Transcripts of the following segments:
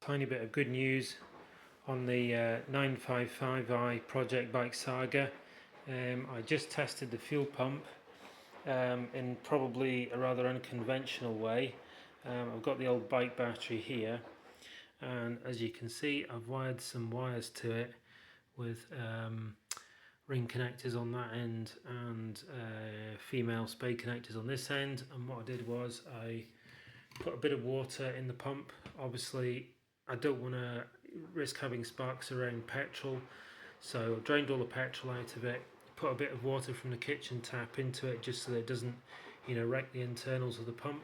Tiny bit of good news on the 955i Project Bike Saga. I just tested the fuel pump in probably a rather unconventional way. I've got the old bike battery here, and as you can see, I've wired some wires to it with ring connectors on that end and female spade connectors on this end. And what I did was I put a bit of water in the pump. Obviously I don't want to risk having sparks around petrol, so I drained all the petrol out of it, put a bit of water from the kitchen tap into it just so that it doesn't, wreck the internals of the pump,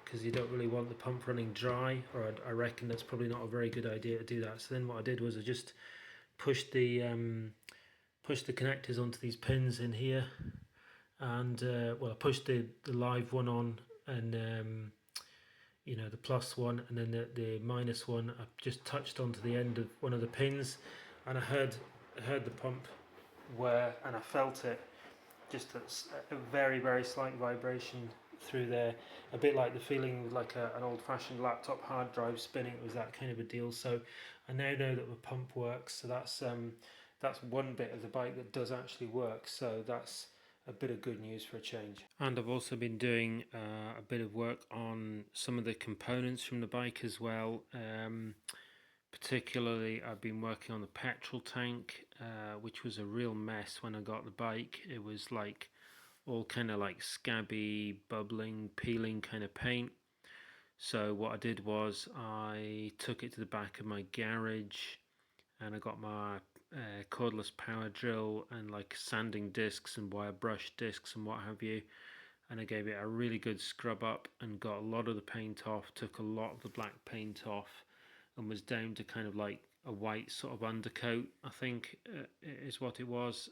because you don't really want the pump running dry, or I reckon that's probably not a very good idea to do that. So then what I did was I just pushed the connectors onto these pins in here, and I pushed the live one on, and the plus one, and then the minus one I just touched onto the end of one of the pins, and I heard the pump whir, and I felt it, just a very, very slight vibration through there, a bit like the feeling like an old-fashioned laptop hard drive spinning. It was that kind of a deal. So I now know that the pump works, so that's one bit of the bike that does actually work, so that's a bit of good news for a change. And I've also been doing a bit of work on some of the components from the bike as well. Particularly I've been working on the petrol tank, which was a real mess when I got the bike. It was like all kind of like scabby, bubbling, peeling kind of paint. So what I did was I took it to the back of my garage, and I got my cordless power drill and like sanding discs and wire brush discs and what have you, and I gave it a really good scrub up and got a lot of the paint off, took a lot of the black paint off, and was down to kind of like a white sort of undercoat, I think is what it was.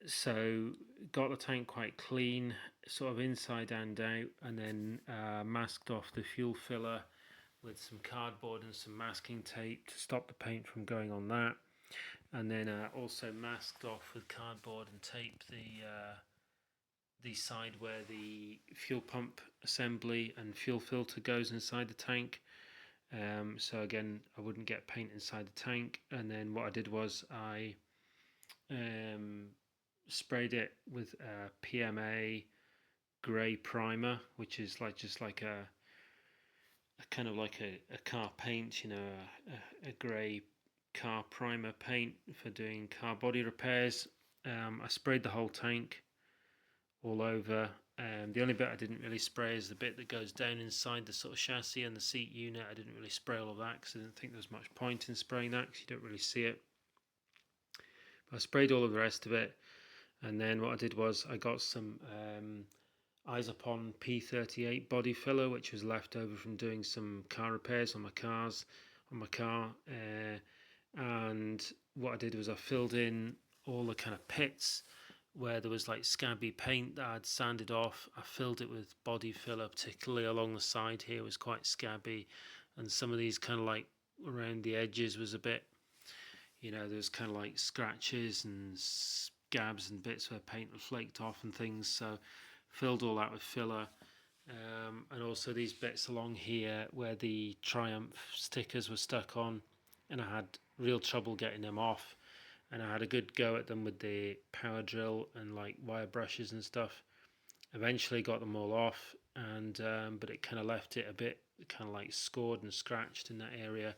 So got the tank quite clean, sort of inside and out, and then masked off the fuel filler with some cardboard and some masking tape to stop the paint from going on that, and then also masked off with cardboard and tape the side where the fuel pump assembly and fuel filter goes inside the tank. So again, I wouldn't get paint inside the tank. And then what I did was I sprayed it with PMA grey primer, which is like just like a kind of like a car paint, a grey car primer paint for doing car body repairs. I sprayed the whole tank all over. The only bit I didn't really spray is the bit that goes down inside the sort of chassis and the seat unit. I didn't really spray all of that because I didn't think there was much point in spraying that because you don't really see it. But I sprayed all of the rest of it, and then what I did was I got some Isopon P38 body filler, which was left over from doing some car repairs on my car, and what I did was I filled in all the kind of pits where there was like scabby paint that I'd sanded off. I filled it with body filler, particularly along the side here was quite scabby, and some of these kind of like around the edges was a bit, there was kind of like scratches and scabs and bits where paint was flaked off and things, so filled all that with filler. And also these bits along here where the Triumph stickers were stuck on, and I had real trouble getting them off, and I had a good go at them with the power drill and like wire brushes and stuff. Eventually got them all off, and but it kind of left it a bit kind of like scored and scratched in that area,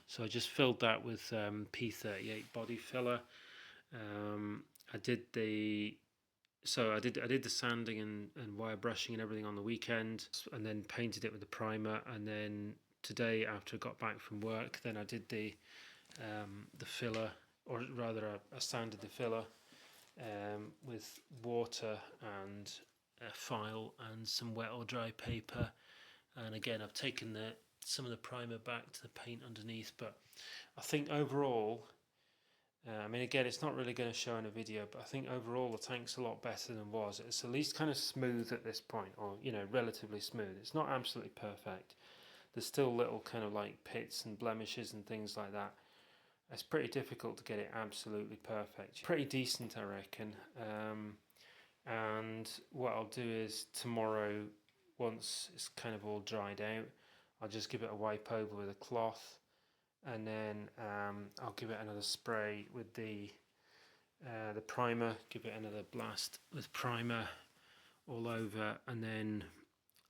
so I just filled that with P38 body filler. I did the sanding and wire brushing and everything on the weekend, and then painted it with the primer, and then today after I got back from work, then I did the filler, or rather I sanded the filler with water and a file and some wet or dry paper, and again I've taken some of the primer back to the paint underneath. But I think overall I mean, again, it's not really going to show in a video, but I think overall the tank's a lot better than was. It's at least kind of smooth at this point, or, you know, relatively smooth. It's not absolutely perfect. There's still little kind of like pits and blemishes and things like that. It's pretty difficult to get it absolutely perfect. Pretty decent, I reckon. And what I'll do is tomorrow, once it's kind of all dried out, I'll just give it a wipe over with a cloth, and then I'll give it another spray with the primer, give it another blast with primer all over, and then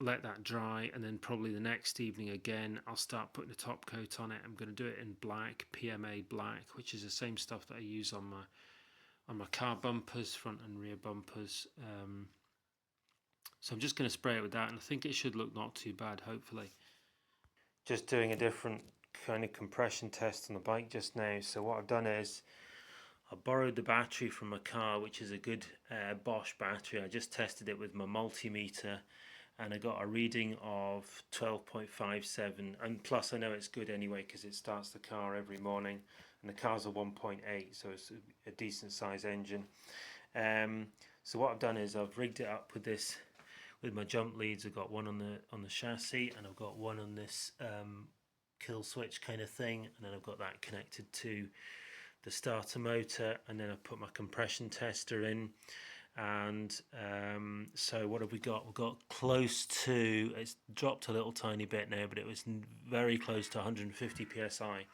let that dry, and then probably the next evening again I'll start putting a top coat on it. I'm going to do it in black, PMA black, which is the same stuff that I use on my car bumpers, front and rear bumpers. So I'm just going to spray it with that, and I think it should look not too bad, hopefully. Just doing a different kind of compression test on the bike just now. So what I've done is I borrowed the battery from my car, which is a good Bosch battery. I just tested it with my multimeter, and I got a reading of 12.57, and plus I know it's good anyway because it starts the car every morning, and the car's a 1.8, so it's a decent size engine. So what I've done is I've rigged it up with this, with my jump leads. I've got one on the chassis, and I've got one on this kill switch kind of thing, and then I've got that connected to the starter motor, and then I've put my compression tester in. And so what have we got? We've got close to, it's dropped a little tiny bit now, but it was very close to 150 psi.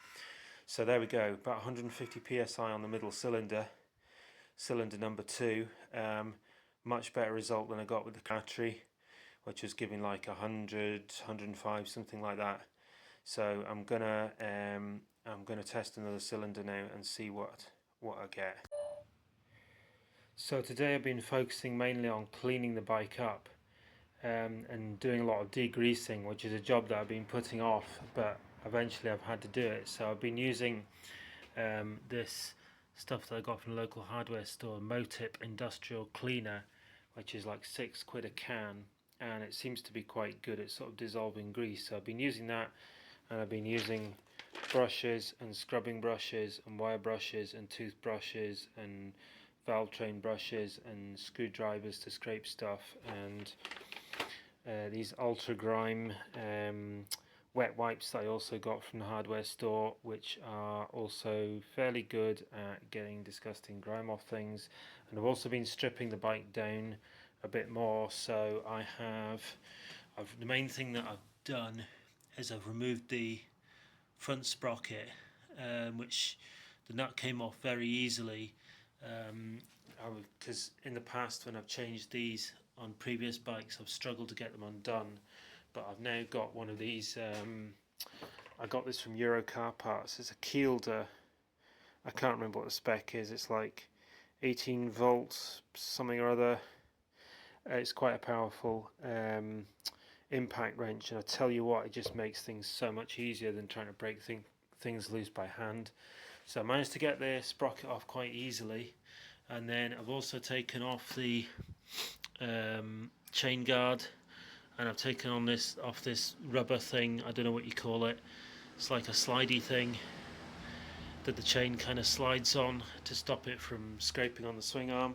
So there we go, about 150 psi on the middle cylinder number 2. Much better result than I got with the battery, which was giving like 100, 105, something like that. So I'm gonna test another cylinder now and see what I get. So today I've been focusing mainly on cleaning the bike up and doing a lot of degreasing, which is a job that I've been putting off, but eventually I've had to do it. So I've been using this stuff that I got from the local hardware store, Motip Industrial Cleaner, which is like £6 a can, and it seems to be quite good at sort of dissolving grease. So I've been using that, and I've been using brushes and scrubbing brushes and wire brushes and toothbrushes and valve train brushes and screwdrivers to scrape stuff, and these Ultra Grime wet wipes that I also got from the hardware store, which are also fairly good at getting disgusting grime off things. And I've also been stripping the bike down a bit more. So the main thing that I've done is I've removed the front sprocket, which the nut came off very easily, because in the past when I've changed these on previous bikes I've struggled to get them undone, but I've now got one of these. I got this from Euro Car Parts. It's a Kielder. I can't remember what the spec is. It's like 18 volts something or other. It's quite a powerful impact wrench, and I tell you what, it just makes things so much easier than trying to break things loose by hand. So I managed to get the sprocket off quite easily, and then I've also taken off the chain guard, and I've taken off this rubber thing. I don't know what you call it. It's like a slidey thing that the chain kind of slides on to stop it from scraping on the swing arm.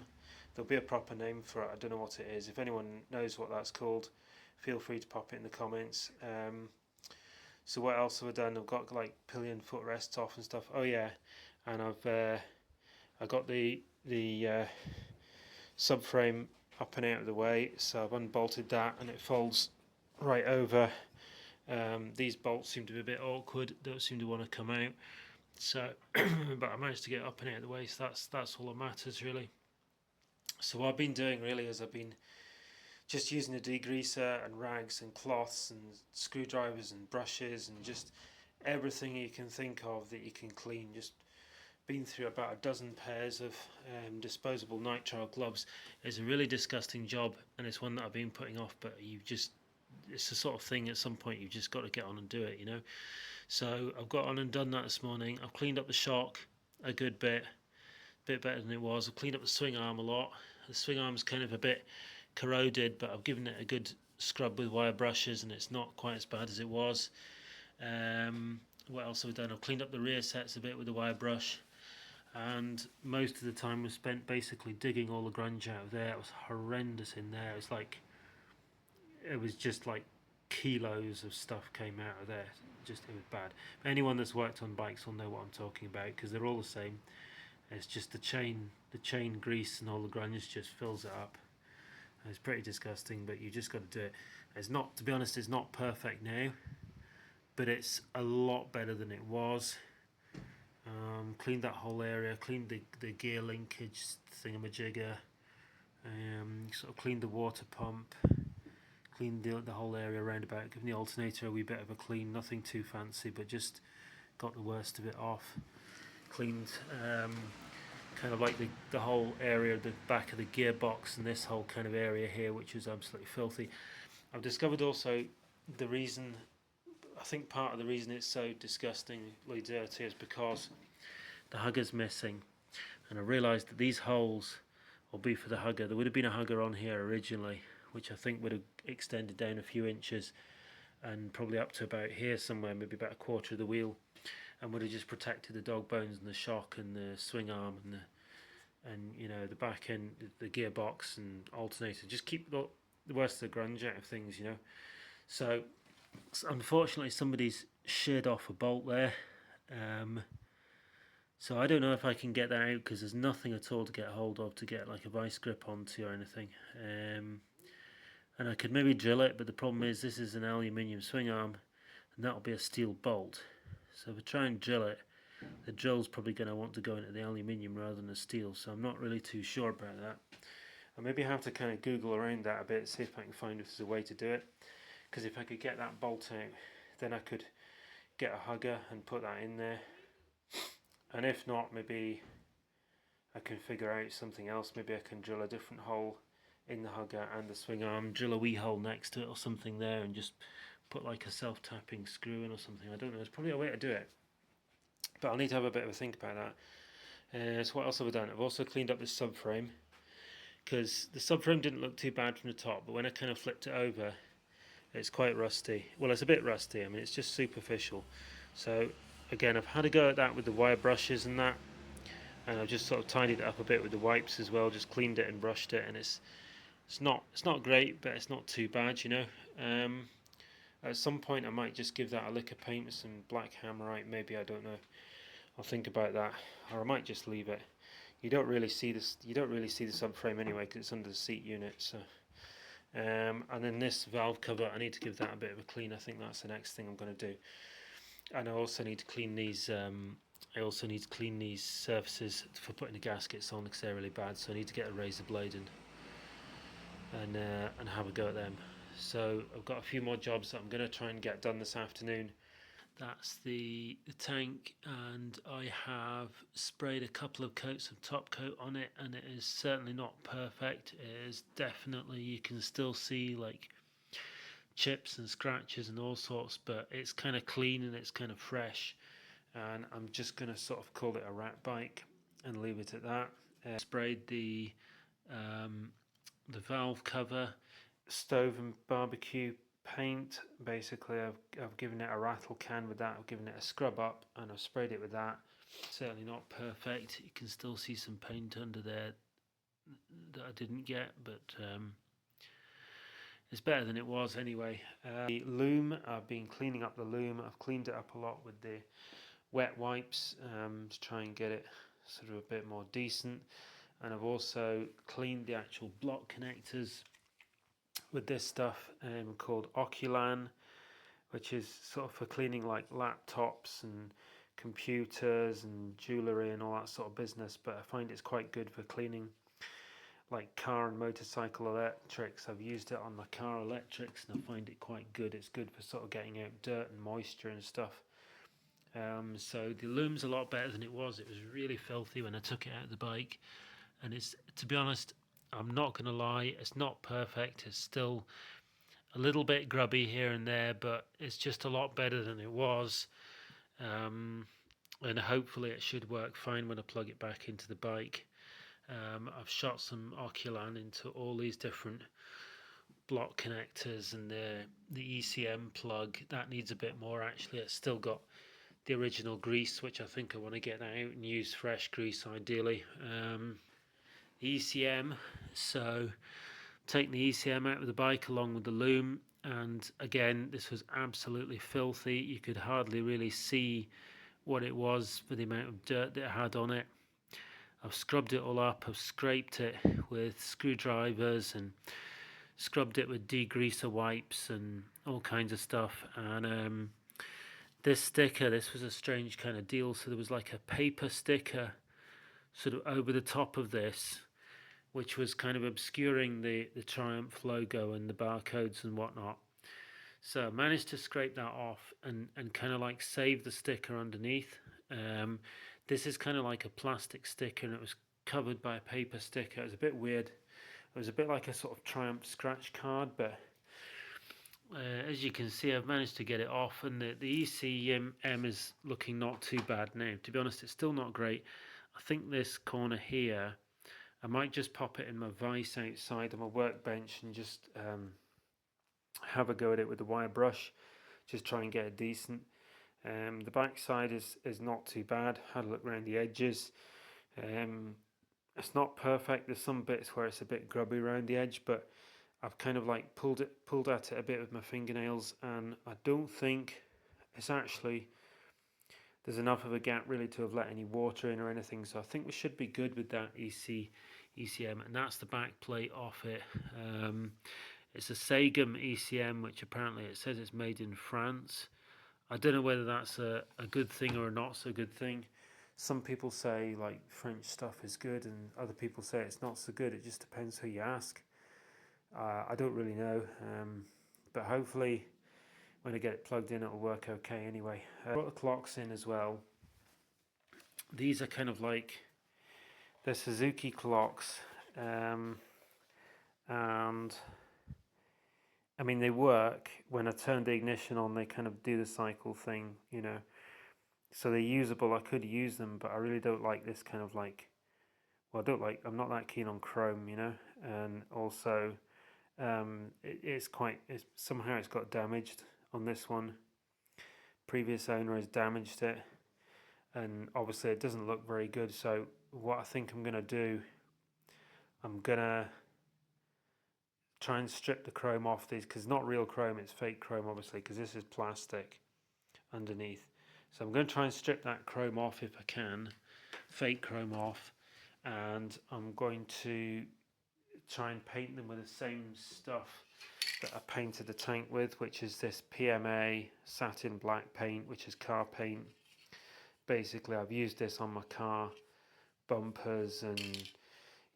There'll be a proper name for it. I don't know what it is. If anyone knows what that's called, feel free to pop it in the comments. So what else have I done? I've got like pillion footrests off and stuff. Oh yeah, and I got the subframe up and out of the way, so I've unbolted that, and it folds right over. These bolts seem to be a bit awkward, don't seem to want to come out, so but I managed to get up and out of the way, so that's all that matters really. So what I've been doing really is I've been just using a degreaser and rags and cloths and screwdrivers and brushes and just everything you can think of that you can clean. Just been through about a dozen pairs of disposable nitrile gloves. It's a really disgusting job, and it's one that I've been putting off, but it's the sort of thing at some point you've just got to get on and do it, you know. So I've got on and done that this morning. I've cleaned up the shock a good bit better than it was. I've cleaned up the swing arm a lot. The swing arm's kind of a bit corroded, but I've given it a good scrub with wire brushes, and it's not quite as bad as it was. What else have I done? I've cleaned up the rear sets a bit with the wire brush. and most of the time was spent basically digging all the grunge out of there. It was horrendous in there. It was just like kilos of stuff came out of there. Just it was bad. But anyone that's worked on bikes will know what I'm talking about because they're all the same. It's just the chain grease and all the grunge just fills it up. It's pretty disgusting, but you just got to do it. It's not, to be honest, it's not perfect now, but it's a lot better than it was. Cleaned that whole area, cleaned the gear linkage thingamajigger, sort of cleaned the water pump, cleaned the whole area around about, giving the alternator a wee bit of a clean, nothing too fancy, but just got the worst of it off. Cleaned kind of like the whole area, the back of the gearbox and this whole kind of area here, which was absolutely filthy. I've discovered also the reason, I think part of the reason it's so disgustingly dirty is because the hugger's missing, and I realised that these holes will be for the hugger. There would have been a hugger on here originally, which I think would have extended down a few inches and probably up to about here somewhere, maybe about a quarter of the wheel, and would have just protected the dog bones and the shock and the swing arm and you know the back end, the gearbox and alternator. Just keep the worst of the grunge out of things, you know. So unfortunately somebody's sheared off a bolt there. So I don't know if I can get that out because there's nothing at all to get hold of to get like a vice grip onto or anything. And I could maybe drill it, but the problem is this is an aluminium swing arm and that'll be a steel bolt. So if I try and drill it, the drill's probably going to want to go into the aluminium rather than the steel, so I'm not really too sure about that. I maybe have to kind of Google around that a bit, see if I can find if there's a way to do it, because if I could get that bolt out, then I could get a hugger and put that in there, and if not, maybe I can figure out something else. Maybe I can drill a different hole in the hugger and the swing arm, drill a wee hole next to it or something there, and just put like a self-tapping screw in or something. I don't know, there's probably a way to do it, but I'll need to have a bit of a think about that. So what else have I done? I've also cleaned up the subframe, because the subframe didn't look too bad from the top, but when I kind of flipped it over, it's quite rusty. Well, it's a bit rusty, I mean it's just superficial. So again, I've had a go at that with the wire brushes and that, and I've just sort of tidied it up a bit with the wipes as well, just cleaned it and brushed it, and it's not great, but it's not too bad, you know. At some point I might just give that a lick of paint with some black hammerite, maybe, I don't know. I'll think about that, or I might just leave it. You don't really see this. You don't really see the subframe anyway because it's under the seat unit. So, and then this valve cover, I need to give that a bit of a clean. I think that's the next thing I'm going to do. And I also need to clean these. I also need to clean these surfaces for putting the gaskets on because they're really bad. So I need to get a razor blade and have a go at them. So I've got a few more jobs that I'm going to try and get done this afternoon. That's the tank, and I have sprayed a couple of coats of top coat on it, and it is certainly not perfect. It is definitely, you can still see like chips and scratches and all sorts, but it's kind of clean and it's kind of fresh, and I'm just going to sort of call it a rat bike and leave it at that. Sprayed the valve cover, stove and barbecue paint. Basically I've given it a rattle can with that, I've given it a scrub up and I've sprayed it with that. Certainly not perfect, you can still see some paint under there that I didn't get, but it's better than it was anyway. The loom, I've been cleaning up the loom. I've cleaned it up a lot with the wet wipes to try and get it sort of a bit more decent, and I've also cleaned the actual block connectors with this stuff called Oculan, which is sort of for cleaning like laptops and computers and jewellery and all that sort of business, but I find it's quite good for cleaning like car and motorcycle electrics. I've used it on my car electrics and I find it quite good. It's good for sort of getting out dirt and moisture and stuff. So the loom's a lot better than it was. It was really filthy when I took it out of the bike, and it's, to be honest, I'm not going to lie, it's not perfect. It's still a little bit grubby here and there, but it's just a lot better than it was. And hopefully it should work fine when I plug it back into the bike. I've shot some Oculan into all these different block connectors, and the ECM plug, that needs a bit more actually. It's still got the original grease, which I think I want to get out and use fresh grease ideally. ECM, so take the ECM out of the bike along with the loom, and again this was absolutely filthy. You could hardly really see what it was for the amount of dirt that it had on it. I've scrubbed it all up, I've scraped it with screwdrivers and scrubbed it with degreaser wipes and all kinds of stuff. And this sticker, this was a strange kind of deal. So there was like a paper sticker sort of over the top of this, which was kind of obscuring the Triumph logo and the barcodes and whatnot. So I managed to scrape that off and kind of like save the sticker underneath. This is kind of like a plastic sticker, and it was covered by a paper sticker. It was a bit weird. It was a bit like a sort of Triumph scratch card, but as you can see, I've managed to get it off, and the ECM is looking not too bad now. To be honest, it's still not great. I think this corner here, I might just pop it in my vise outside on my workbench and just have a go at it with the wire brush, just try and get it decent. The back side is not too bad. Had a look around the edges. It's not perfect. There's some bits where it's a bit grubby around the edge, but I've kind of like pulled at it a bit with my fingernails, and I don't think it's actually, there's enough of a gap really to have let any water in or anything. So I think we should be good with that ECM, and that's the back plate off it. It's a Sagum ECM, which apparently it says it's made in France. I don't know whether that's a good thing or a not so good thing. Some people say like French stuff is good, and other people say it's not so good. It just depends who you ask. I don't really know, but hopefully when I get it plugged in it'll work okay anyway. I brought the clocks in as well. These are kind of like, they're Suzuki clocks, and I mean, they work. When I turn the ignition on, they kind of do the cycle thing, you know. So they're usable. I could use them, but I really don't like this kind of like, well, I'm not that keen on chrome, you know. And also, somehow it's got damaged on this one. Previous owner has damaged it, and obviously it doesn't look very good. So what I think I'm gonna do, I'm gonna try and strip the chrome off these, because it's not real chrome, it's fake chrome obviously, because this is plastic underneath. So I'm going to try and strip that chrome off if I can, fake chrome off, and I'm going to try and paint them with the same stuff that I painted the tank with, which is this PMA satin black paint, which is car paint. Basically I've used this on my car bumpers and,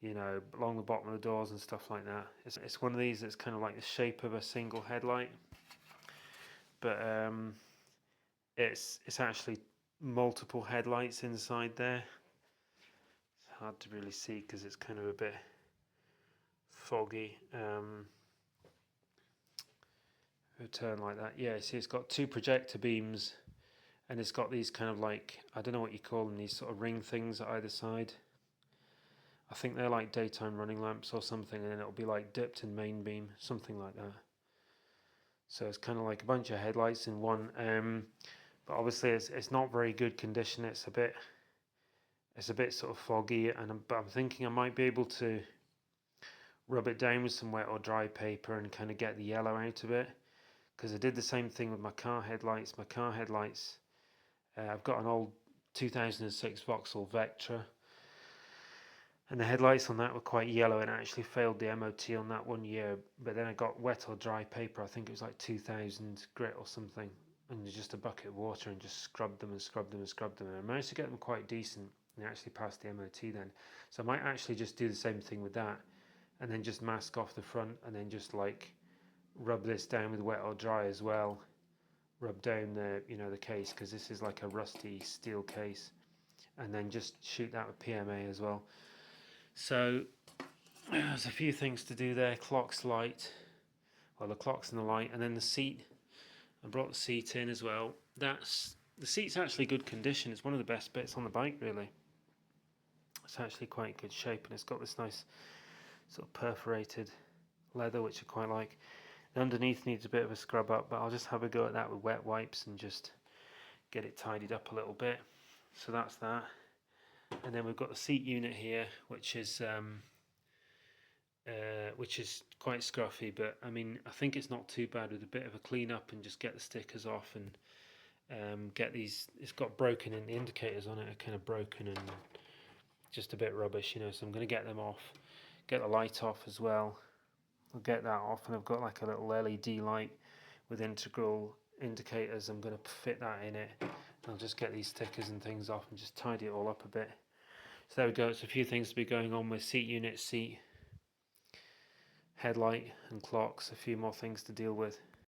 you know, along the bottom of the doors and stuff like that. It's one of these that's kind of like the shape of a single headlight, but it's actually multiple headlights inside there. It's hard to really see because it's kind of a bit foggy. Turn like that. Yeah, see, it's got two projector beams, and it's got these kind of like, I don't know what you call them, these sort of ring things at either side. I think they're like daytime running lamps or something, and then it'll be like dipped in main beam, something like that. So it's kind of like a bunch of headlights in one, but obviously it's not very good condition. It's a bit sort of foggy, but I'm thinking I might be able to rub it down with some wet or dry paper and kind of get the yellow out of it, because I did the same thing with my car headlights. I've got an old 2006 Vauxhall Vectra, and the headlights on that were quite yellow, and I actually failed the MOT on that 1 year. But then I got wet or dry paper, I think it was like 2000 grit or something, and just a bucket of water and just scrubbed them, and I managed to get them quite decent, and they actually passed the MOT then. So I might actually just do the same thing with that, and then just mask off the front, and then just like rub this down with wet or dry as well. Rub down the the case, because this is like a rusty steel case, and then just shoot that with PMA as well. So there's a few things to do there. Clock's light, well, the clock's and the light, and then the seat. I brought the seat in as well. The seat's actually good condition. It's one of the best bits on the bike, really. It's actually quite good shape, and it's got this nice sort of perforated leather, which I quite like. The underneath needs a bit of a scrub up, but I'll just have a go at that with wet wipes and just get it tidied up a little bit. So that's that. And then we've got the seat unit here, which is quite scruffy, but I mean, I think it's not too bad with a bit of a clean up and just get the stickers off and get these. It's got broken in, the indicators on it are kind of broken and just a bit rubbish, you know, so I'm going to get them off, get the light off as well. I'll get that off, and I've got like a little LED light with integral indicators. I'm going to fit that in it. I'll just get these stickers and things off and just tidy it all up a bit. So there we go. It's a few things to be going on with seat unit, seat, headlight and clocks, a few more things to deal with.